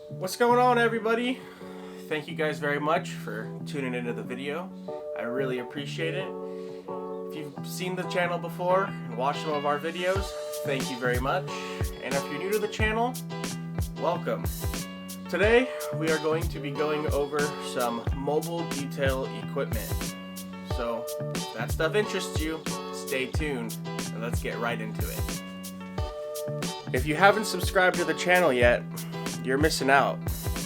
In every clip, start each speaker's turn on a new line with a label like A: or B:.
A: What's going on, everybody? Thank you guys very much for tuning into the video. I really appreciate it. If you've seen the channel before and watched some of our videos, thank you very much. And if you're new to the channel, welcome. Today we are going to be going over some mobile detail equipment. So if that stuff interests you, stay tuned and let's get right into it. If you haven't subscribed to the channel yet, you're missing out.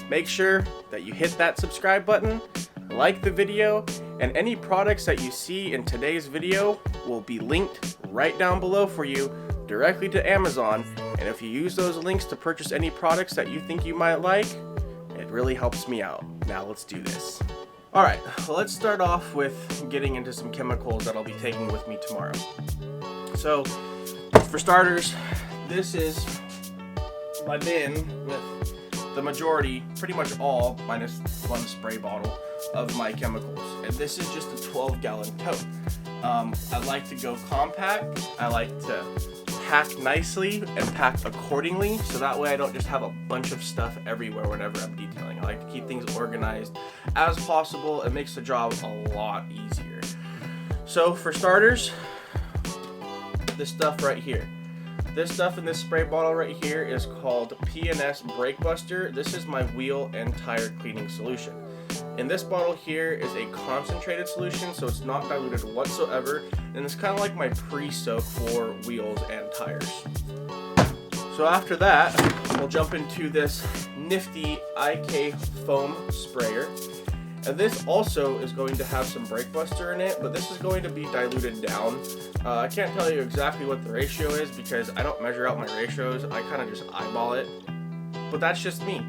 A: Make sure that you hit that subscribe button, like the video, and any products that you see in today's video will be linked right down below for you directly to Amazon. And if you use those links to purchase any products that you think you might like, it really helps me out. Now let's do this. Alright, let's start off with getting into some chemicals that I'll be taking with me tomorrow. So, for starters, this is my bin with the majority, pretty much all, minus one spray bottle of my chemicals. And this is just a 12-gallon tote. I like to go compact. I like to pack nicely and pack accordingly, so that way I don't just have a bunch of stuff everywhere whenever I'm detailing. I like to keep things organized as possible. It makes the job a lot easier. So for starters, this stuff right here. This stuff in this spray bottle right here is called P&S Brake Buster. This is my wheel and tire cleaning solution. In this bottle here is a concentrated solution, so it's not diluted whatsoever, and it's kind of like my pre-soak for wheels and tires. So after that, we'll jump into this nifty IK foam sprayer. And this also is going to have some brake buster in it, but this is going to be diluted down. I can't tell you exactly what the ratio is because I don't measure out my ratios. I kind of just eyeball it, but that's just me.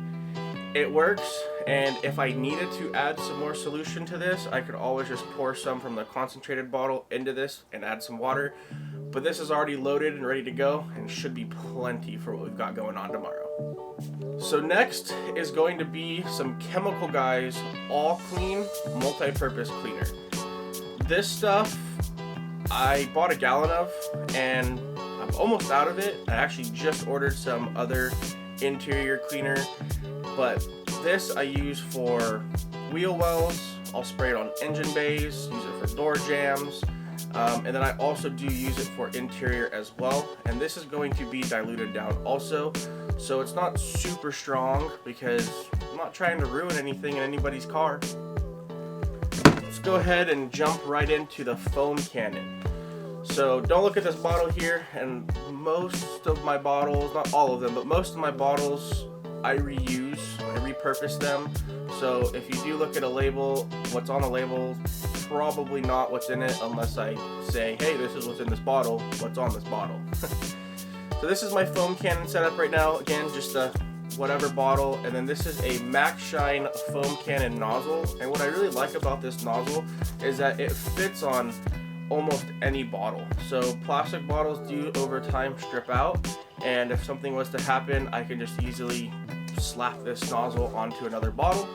A: It works, and if I needed to add some more solution to this, I could always just pour some from the concentrated bottle into this and add some water. But this is already loaded and ready to go and should be plenty for what we've got going on tomorrow. So next is going to be some Chemical Guys All Clean Multi-Purpose Cleaner. This stuff I bought a gallon of and I'm almost out of it. I actually just ordered some other interior cleaner, but this I use for wheel wells. I'll spray it on engine bays, use it for door jams, and then I also do use it for interior as well. And this is going to be diluted down also, so it's not super strong because I'm not trying to ruin anything in anybody's car. Let's go ahead and jump right into the foam cannon. So don't look at this bottle here, and most of my bottles, not all of them, but most of my bottles I reuse, I repurpose them. So if you do look at a label, what's on the label, probably not what's in it unless I say, hey, this is what's in this bottle, what's on this bottle. So this is my foam cannon setup right now. Again, just a whatever bottle, and then this is a Max Shine foam cannon nozzle. And what I really like about this nozzle is that it fits on almost any bottle. So plastic bottles do over time strip out, and if something was to happen, I can just easily slap this nozzle onto another bottle,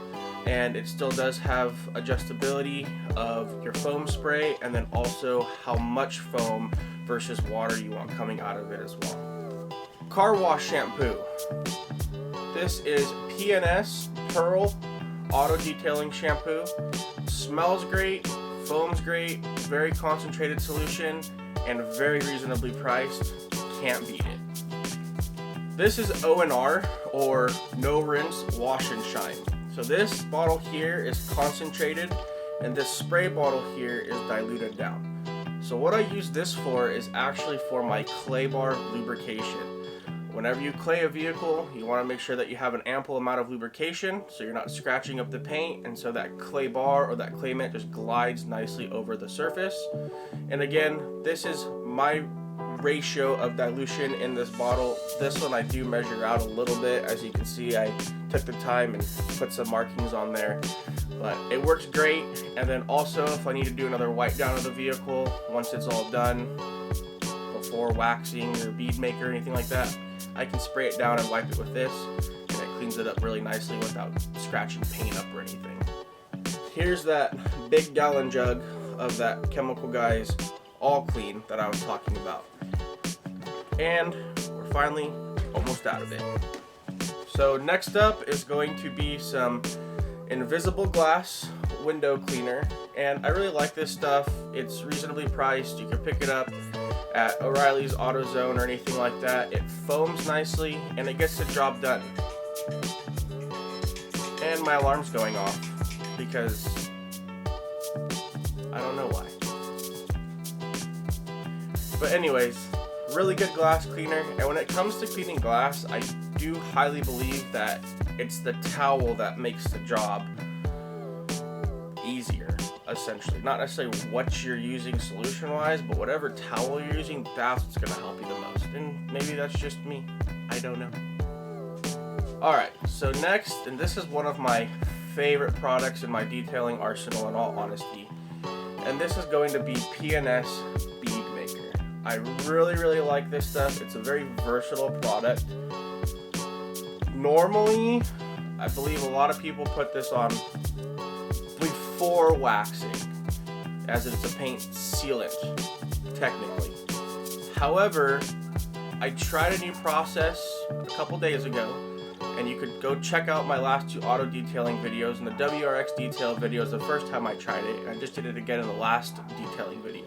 A: and it still does have adjustability of your foam spray and then also how much foam versus water you want coming out of it as well. Car wash shampoo. This is P&S Pearl Auto Detailing Shampoo. Smells great, foam's great, very concentrated solution, and very reasonably priced. Can't beat it. This is O&R, or No Rinse Wash and Shine. So this bottle here is concentrated, and this spray bottle here is diluted down. So what I use this for is actually for my clay bar lubrication. Whenever you clay a vehicle, you want to make sure that you have an ample amount of lubrication so you're not scratching up the paint, and so that clay bar or that clay mint just glides nicely over the surface. And again, this is my ratio of dilution in this bottle. This one I do measure out a little bit. As you can see, I took the time and put some markings on there, but it works great. And then also, if I need to do another wipe down of the vehicle once it's all done, before waxing or bead maker or anything like that, I can spray it down and wipe it with this, and it cleans it up really nicely without scratching paint up or anything. Here's that big gallon jug of that Chemical Guys All Clean that I was talking about. And we're finally almost out of it. So next up is going to be some invisible glass window cleaner, and I really like this stuff. It's reasonably priced. You can pick it up at O'Reilly's, AutoZone, or anything like that. It foams nicely and it gets the job done. And my alarm's going off because I don't know why. But anyways, really good glass cleaner. And when it comes to cleaning glass, I do highly believe that it's the towel that makes the job easier, essentially. Not necessarily what you're using solution wise, but whatever towel you're using, that's what's going to help you the most. And maybe that's just me, I don't know. Alright, so next, and this is one of my favorite products in my detailing arsenal in all honesty, and this is going to be P&S Bead Maker. I really like this stuff. It's a very versatile product. Normally, I believe a lot of people put this on before waxing, as it's a paint sealant, technically. However, I tried a new process a couple days ago, and you could go check out my last 2 auto detailing videos, and the WRX detail video is the first time I tried it, and I just did it again in the last detailing video.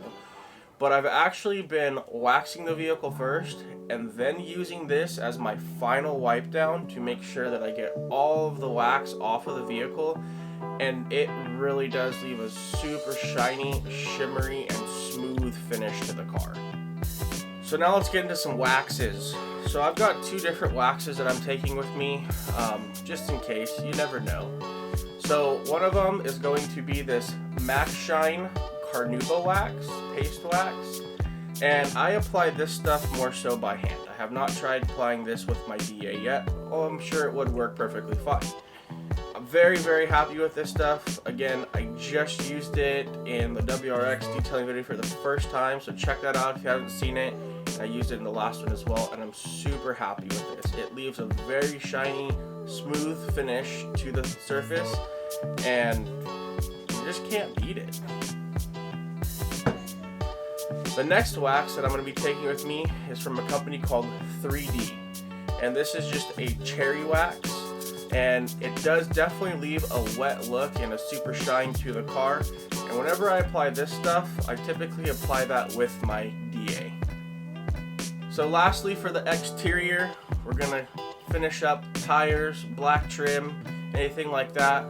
A: But I've actually been waxing the vehicle first and then using this as my final wipe down to make sure that I get all of the wax off of the vehicle, and it really does leave a super shiny, shimmery, and smooth finish to the car. So now let's get into some waxes. So I've got 2 different waxes that I'm taking with me, just in case, you never know. So one of them is going to be this Max Shine Carnauba wax, paste wax, and I apply this stuff more so by hand. I have not tried applying this with my DA yet, although I'm sure it would work perfectly fine. I'm very happy with this stuff. Again, I just used it in the WRX detailing video for the first time, so check that out if you haven't seen it. I used it in the last one as well, and I'm super happy with this. It leaves a very shiny, smooth finish to the surface, and you just can't beat it. The next wax that I'm going to be taking with me is from a company called 3D, and this is just a cherry wax, and it does definitely leave a wet look and a super shine to the car. And whenever I apply this stuff, I typically apply that with my DA. So lastly, for the exterior, we're going to finish up tires, black trim, anything like that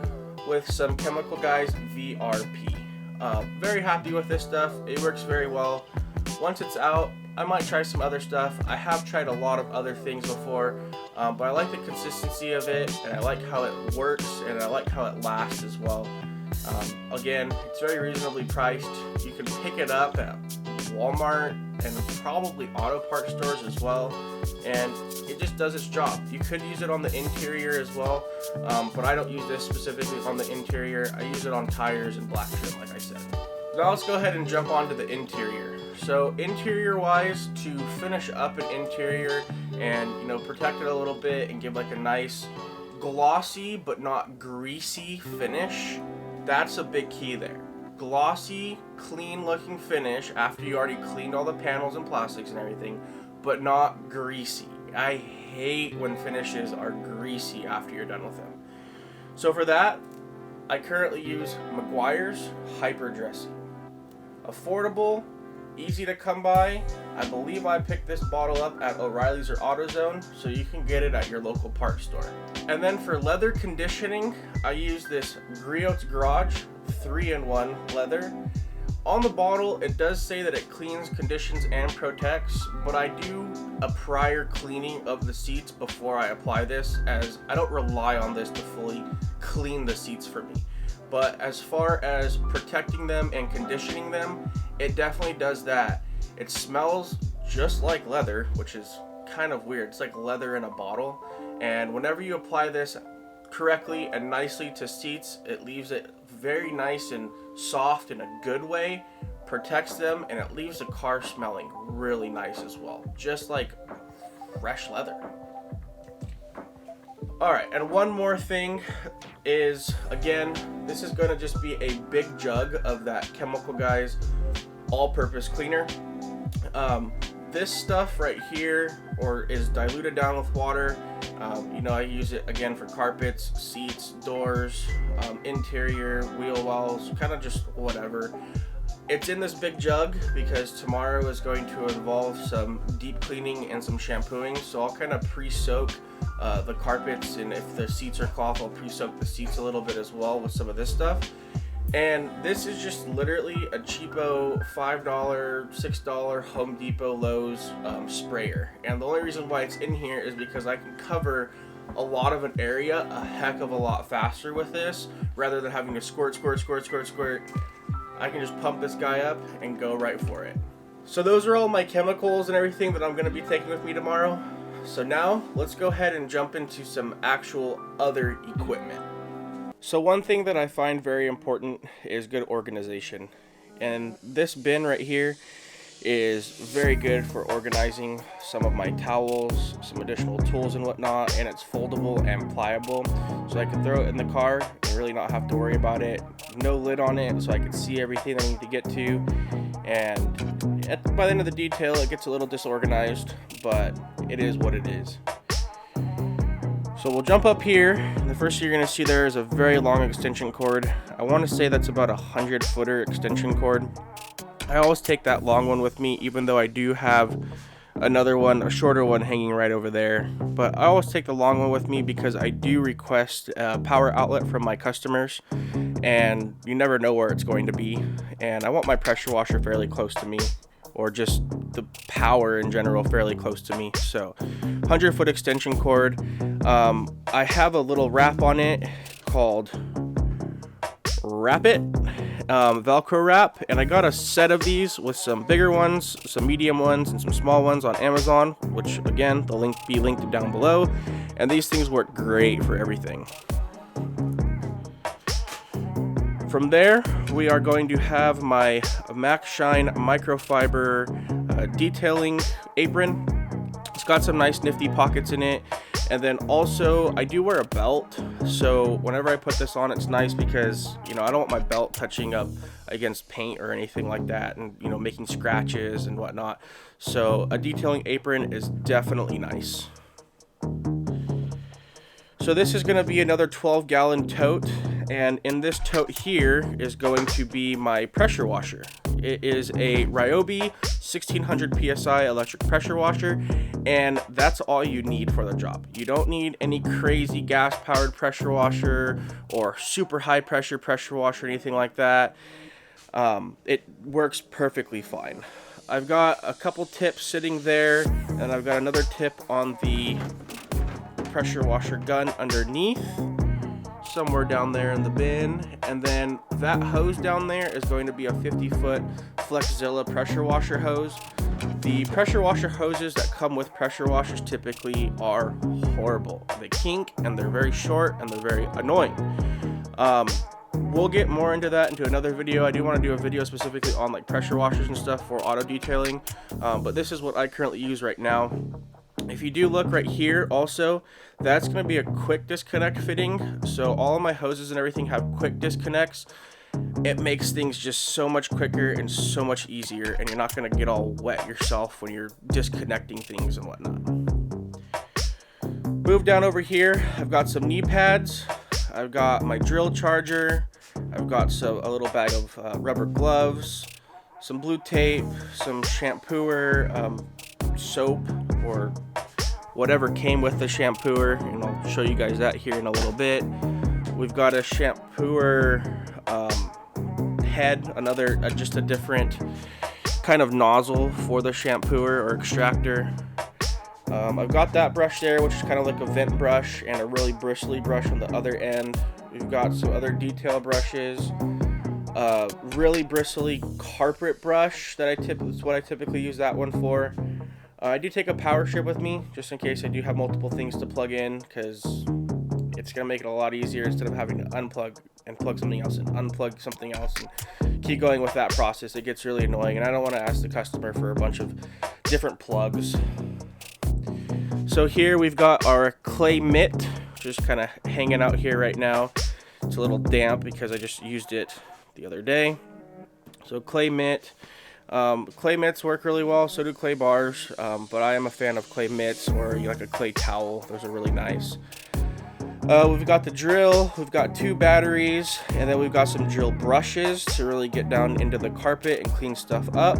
A: with some Chemical Guys VRP. Very happy with this stuff. It works very well. Once it's out, I might try some other stuff. I have tried a lot of other things before, but I like the consistency of it, and I like how it works, and I like how it lasts as well. Again, it's very reasonably priced. You can pick it up at Walmart and probably auto parts stores as well, and it just does its job. You could use it on the interior as well, but I don't use this specifically on the interior. I use it on tires and black trim, like I said. Now let's go ahead and jump onto the interior. So interior wise, to finish up an interior and protect it a little bit and give like a nice glossy but not greasy finish, that's a big key there. Glossy, clean looking finish after you already cleaned all the panels and plastics and everything, but not greasy. I hate when finishes are greasy after you're done with them. So for that, I currently use Meguiar's Hyper Dressing. Affordable, easy to come by. I believe I picked this bottle up at O'Reilly's or AutoZone, so you can get it at your local parts store. And then for leather conditioning, I use this Griot's Garage 3-in-1 leather. On the bottle, it does say that it cleans, conditions, and protects, but I do a prior cleaning of the seats before I apply this, as I don't rely on this to fully clean the seats for me. But as far as protecting them and conditioning them, it definitely does that. It smells just like leather, which is kind of weird. It's like leather in a bottle, and whenever you apply this correctly and nicely to seats, it leaves it very nice and soft in a good way, protects them, and it leaves the car smelling really nice as well, just like fresh leather. Alright, and one more thing is, again, this is going to just be a big jug of that Chemical Guys all-purpose cleaner. This stuff right here or is diluted down with water. You know, I use it again for carpets, seats, doors, interior, wheel wells, kind of just whatever. It's in this big jug because tomorrow is going to involve some deep cleaning and some shampooing, so I'll kind of pre-soak the carpets, and if the seats are cloth, I'll pre-soak the seats a little bit as well with some of this stuff. And this is just literally a cheapo $5, $6 Home Depot, Lowe's sprayer. And the only reason why it's in here is because I can cover a lot of an area a heck of a lot faster with this, rather than having to squirt. I can just pump this guy up and go right for it. So those are all my chemicals and everything that I'm going to be taking with me tomorrow. So now let's go ahead and jump into some actual other equipment. So one thing that I find very important is good organization. And this bin right here is very good for organizing some of my towels, some additional tools and whatnot, and it's foldable and pliable, so I can throw it in the car and really not have to worry about it. No lid on it, so I can see everything I need to get to, and by the end of the detail it gets a little disorganized, but it is what it is. So we'll jump up here. The first thing you're going to see there is a very long extension cord. I want to say that's about a 100-footer extension cord. I always take that long one with me, even though I do have another one, a shorter one, hanging right over there. But I always take the long one with me because I do request a power outlet from my customers, and you never know where it's going to be. And I want my pressure washer fairly close to me, or just the power in general fairly close to me. So 100-foot extension cord. I have a little wrap on it called Wrap It, Velcro wrap, and I got a set of these with some bigger ones, some medium ones, and some small ones on Amazon, which again, the link be linked down below. And these things work great for everything. From there, we are going to have my Max Shine microfiber detailing apron. It's got some nice nifty pockets in it. And then also, I do wear a belt, so whenever I put this on, it's nice because, you know, I don't want my belt touching up against paint or anything like that, and, you know, making scratches and whatnot. So a detailing apron is definitely nice. So this is going to be another 12-gallon tote, and in this tote here is going to be my pressure washer. It is a Ryobi 1600 PSI electric pressure washer, and that's all you need for the job. You don't need any crazy gas-powered pressure washer or super high-pressure pressure washer or anything like that. It works perfectly fine. I've got a couple tips sitting there, and I've got another tip on the pressure washer gun underneath, somewhere down there in the bin. And then that hose down there is going to be a 50-foot Flexzilla pressure washer hose. The pressure washer hoses that come with pressure washers typically are horrible. They kink, and they're very short, and they're very annoying. We'll get more into that into another video. I do want to do a video specifically on like pressure washers and stuff for auto detailing, but this is what I currently use right now. If you do look right here also, that's going to be a quick disconnect fitting. So all of my hoses and everything have quick disconnects. It makes things just so much quicker and so much easier, and you're not going to get all wet yourself when you're disconnecting things and whatnot. Move down over here. I've got some knee pads. I've got my drill charger. I've got a little bag of rubber gloves, some blue tape, some shampooer, soap, or whatever came with the shampooer, and I'll show you guys that here in a little bit. We've got a shampooer head, just a different kind of nozzle for the shampooer or extractor. I've got that brush there, which is kind of like a vent brush, and a really bristly brush on the other end. We've got some other detail brushes, really bristly carpet brush that's what I typically use that one for. I do take a power strip with me just in case I do have multiple things to plug in, because it's going to make it a lot easier instead of having to unplug and plug something else and unplug something else and keep going with that process. It gets really annoying, and I don't want to ask the customer for a bunch of different plugs. So here we've got our clay mitt, just kind of hanging out here right now. It's a little damp because I just used it the other day. So clay mitt. Clay mitts work really well, so do clay bars, but I am a fan of clay mitts or like a clay towel. Those are really nice. We've got the drill, we've got 2 batteries, and then we've got some drill brushes to really get down into the carpet and clean stuff up.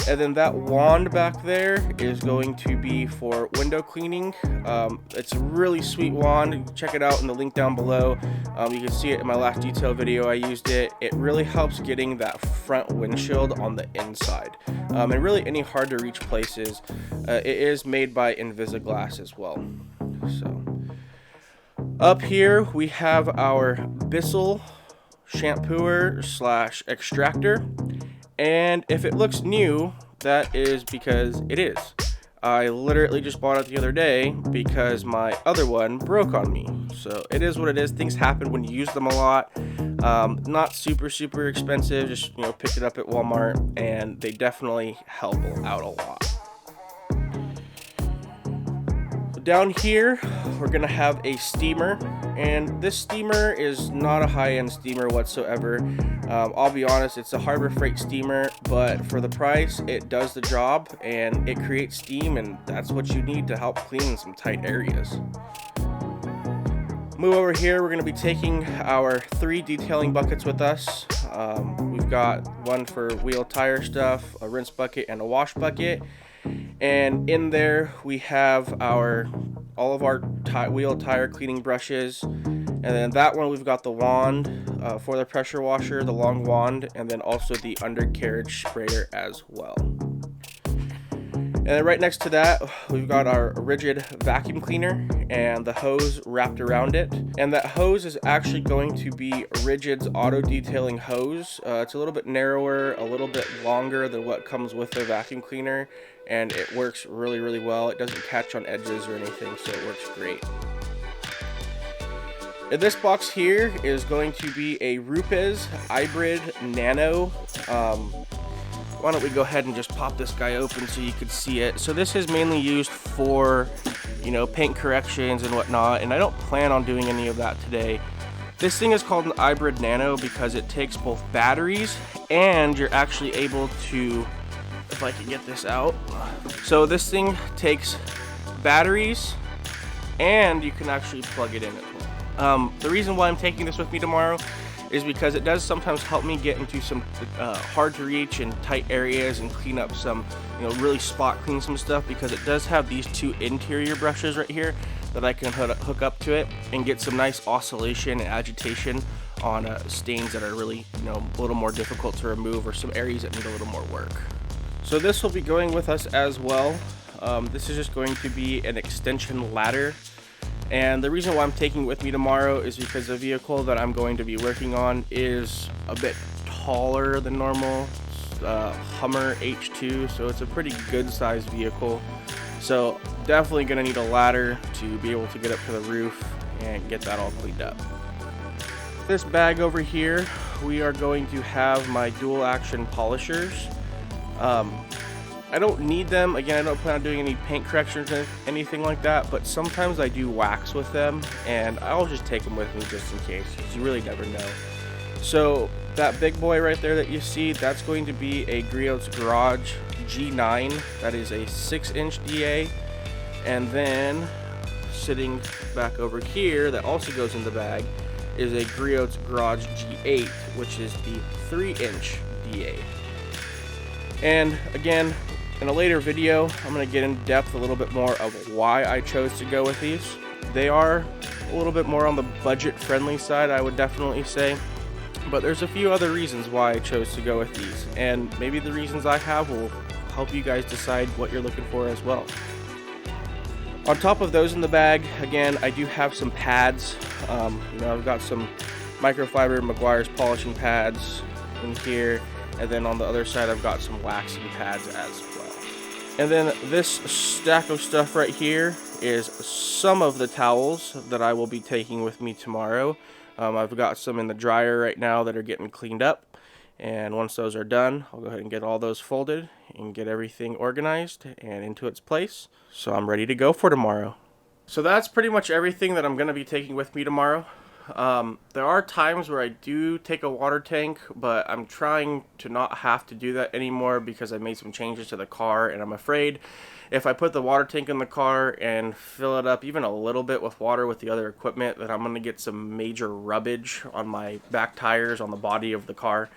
A: And then that wand back there is going to be for window cleaning. It's a really sweet wand. Check it out in the link down below. You can see it in my last detail video. I used it. It really helps getting that front windshield on the inside. And really any hard to reach places. It is made by Invisiglass as well. So up here we have our Bissell shampooer / extractor. And if it looks new, that is because it is. I literally just bought it the other day because my other one broke on me. So it is what it is. Things happen when you use them a lot. Not super expensive. Just, picked it up at Walmart, and they definitely help out a lot. Down here, we're gonna have a steamer, and this steamer is not a high-end steamer whatsoever. I'll be honest, it's a Harbor Freight steamer, but for the price, it does the job, and it creates steam, and that's what you need to help clean in some tight areas. Move over here, we're gonna be taking our 3 detailing buckets with us. We've got one for wheel tire stuff, a rinse bucket, and a wash bucket. And in there we have all of our wheel tire cleaning brushes, and then that one we've got the wand for the pressure washer, the long wand, and then also the undercarriage sprayer as well. And then right next to that we've got our rigid vacuum cleaner and the hose wrapped around it, and that hose is actually going to be Rigid's auto detailing hose. It's a little bit narrower, a little bit longer than what comes with the vacuum cleaner, and it works really well. It doesn't catch on edges or anything, so it works great. And this box here is going to be a Rupes Hybrid Nano. Why don't we go ahead and just pop this guy open so you can see it. So this is mainly used for, paint corrections and whatnot, and I don't plan on doing any of that today. This thing is called an Hybrid Nano because it takes both batteries, and you're actually able to, if I can get this out. So this thing takes batteries, and you can actually plug it in as well. The reason why I'm taking this with me tomorrow is because it does sometimes help me get into some hard to reach and tight areas and clean up some, really spot clean some stuff, because it does have these 2 interior brushes right here that I can hook up to it and get some nice oscillation and agitation on stains that are really, a little more difficult to remove, or some areas that need a little more work. So this will be going with us as well. This is just going to be an extension ladder. And the reason why I'm taking it with me tomorrow is because the vehicle that I'm going to be working on is a bit taller than normal. Hummer H2, so it's a pretty good sized vehicle. So definitely going to need a ladder to be able to get up to the roof and get that all cleaned up. This bag over here, we are going to have my dual action polishers. I don't need them. Again, I don't plan on doing any paint corrections or anything like that, but sometimes I do wax with them, and I'll just take them with me just in case, because you really never know. So that big boy right there that you see, that's going to be a Griot's Garage G9. That is a 6-inch DA. And then sitting back over here, that also goes in the bag, is a Griot's Garage G8, which is the 3-inch DA. And again, in a later video, I'm going to get in depth a little bit more of why I chose to go with these. They are a little bit more on the budget friendly side, I would definitely say, but there's a few other reasons why I chose to go with these, and maybe the reasons I have will help you guys decide what you're looking for as well. On top of those in the bag, again, I do have some pads. I've got some microfiber Meguiar's polishing pads in here, and then on the other side I've got some waxing pads as well. And then this stack of stuff right here is some of the towels that I will be taking with me tomorrow. I've got some in the dryer right now that are getting cleaned up, and once those are done, I'll go ahead and get all those folded and get everything organized and into its place, so I'm ready to go for tomorrow. So that's pretty much everything that I'm going to be taking with me tomorrow. There are times where I do take a water tank, but I'm trying to not have to do that anymore because I made some changes to the car, and I'm afraid if I put the water tank in the car and fill it up even a little bit with water with the other equipment, that I'm going to get some major rubbage on my back tires on the body of the car.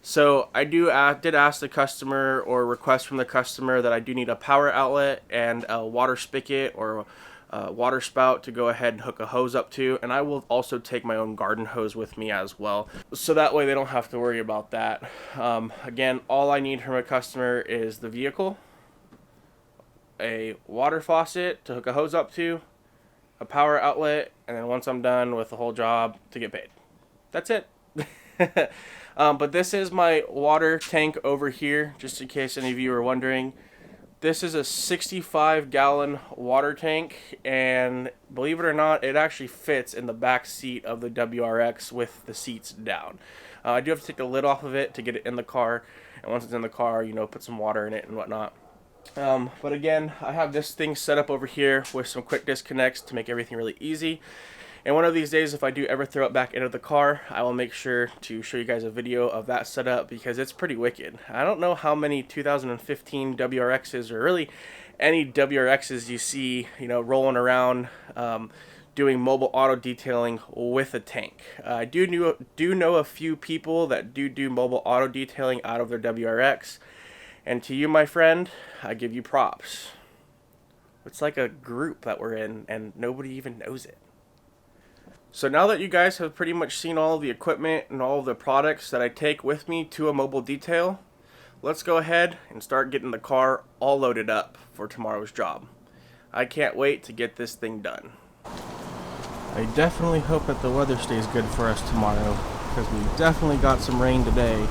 A: So I did ask the customer, or request from the customer, that I do need a power outlet and a water spigot or a water spout to go ahead and hook a hose up to, and I will also take my own garden hose with me as well, so that way they don't have to worry about that. Again, all I need from a customer is the vehicle, a water faucet to hook a hose up to, a power outlet, and then once I'm done with the whole job, to get paid. That's it. But this is my water tank over here, just in case any of you are wondering. This is a 65-gallon water tank, and believe it or not, it actually fits in the back seat of the WRX with the seats down. I do have to take the lid off of it to get it in the car, and once it's in the car, you know, put some water in it and whatnot. But again, I have this thing set up over here with some quick disconnects to make everything really easy. And one of these days, if I do ever throw it back into the car, I will make sure to show you guys a video of that setup, because it's pretty wicked. I don't know how many 2015 WRXs, or really any WRXs you see, you know, rolling around doing mobile auto detailing with a tank. I do know a few people that do mobile auto detailing out of their WRX. And to you, my friend, I give you props. It's like a group that we're in, and nobody even knows it. So now that you guys have pretty much seen all of the equipment and all of the products that I take with me to a mobile detail, let's go ahead and start getting the car all loaded up for tomorrow's job. I can't wait to get this thing done. I definitely hope that the weather stays good for us tomorrow, because we definitely got some rain today,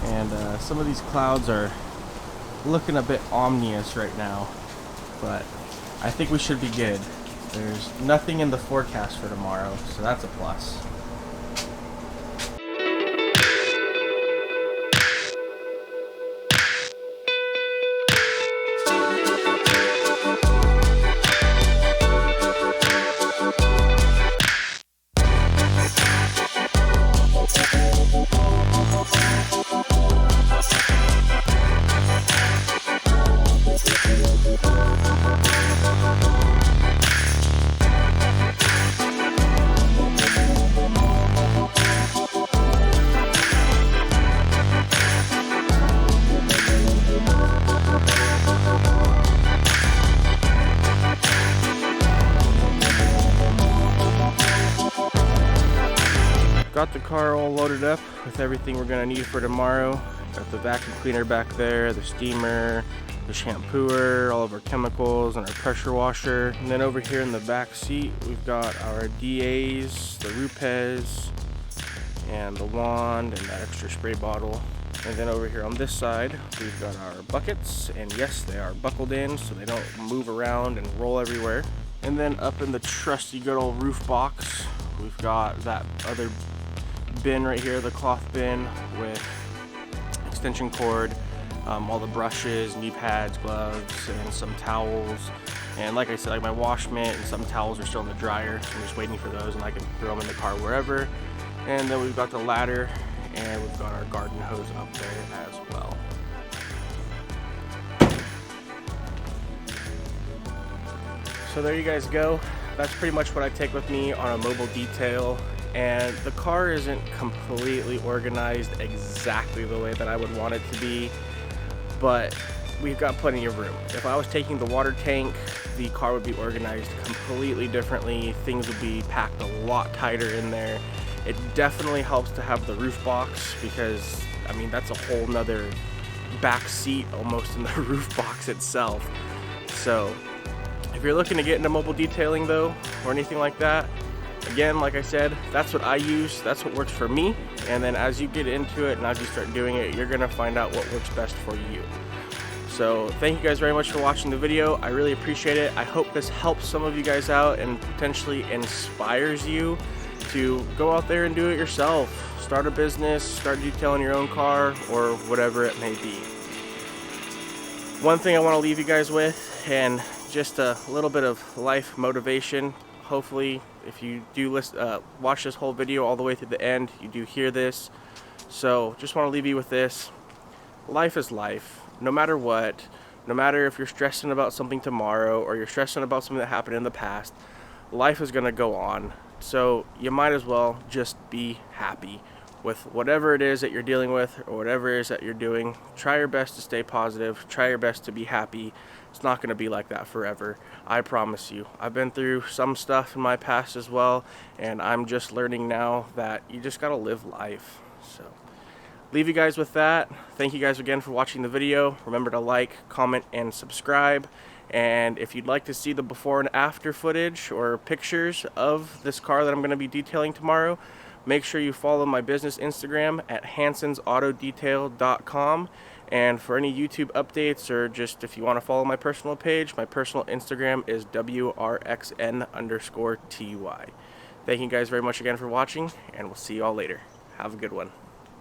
A: and some of these clouds are looking a bit ominous right now, but I think we should be good. There's nothing in the forecast for tomorrow, so that's a plus. Got the car all loaded up with everything we're gonna need for tomorrow. Got the vacuum cleaner back there, the steamer, the shampooer, all of our chemicals, and our pressure washer. And then over here in the back seat, we've got our DAs, the Rupes, and the wand, and that extra spray bottle. And then over here on this side, we've got our buckets, and yes, they are buckled in so they don't move around and roll everywhere. And then up in the trusty good old roof box, we've got that other bin right here, the cloth bin with extension cord, all the brushes, knee pads, gloves, and some towels. And like I said, like my wash mitt and some towels are still in the dryer, so I'm just waiting for those, and I can throw them in the car wherever. And then we've got the ladder, and we've got our garden hose up there as well. So there you guys go. That's pretty much what I take with me on a mobile detail. And the car isn't completely organized exactly the way that I would want it to be, but we've got plenty of room. If I was taking the water tank, the car would be organized completely differently. Things would be packed a lot tighter in there. It definitely helps to have the roof box, because I mean, that's a whole nother back seat almost in the roof box itself. So if you're looking to get into mobile detailing though, or anything like that, again, like I said, that's what I use, that's what works for me. And then as you get into it and as you start doing it, you're gonna find out what works best for you. So thank you guys very much for watching the video. I really appreciate it. I hope this helps some of you guys out and potentially inspires you to go out there and do it yourself. Start a business, start detailing your own car, or whatever it may be. One thing I want to leave you guys with, and just a little bit of life motivation, hopefully if you do watch this whole video all the way through the end, you do hear this. So just want to leave you with this. Life is life, no matter what. No matter if you're stressing about something tomorrow or you're stressing about something that happened in the past, life is going to go on. So you might as well just be happy with whatever it is that you're dealing with or whatever it is that you're doing. Try your best to stay positive. Try your best to be happy. It's not going to be like that forever. I promise you. I've been through some stuff in my past as well, and I'm just learning now that you just got to live life. So leave you guys with that. Thank you guys again for watching the video. Remember to like, comment, and subscribe. And if you'd like to see the before and after footage or pictures of this car that I'm going to be detailing tomorrow, make sure you follow my business Instagram at hansonsautodetail.com. And for any YouTube updates, or just if you want to follow my personal page, my personal Instagram is WRXN_TY. Thank you guys very much again for watching, and we'll see you all later. Have a good one.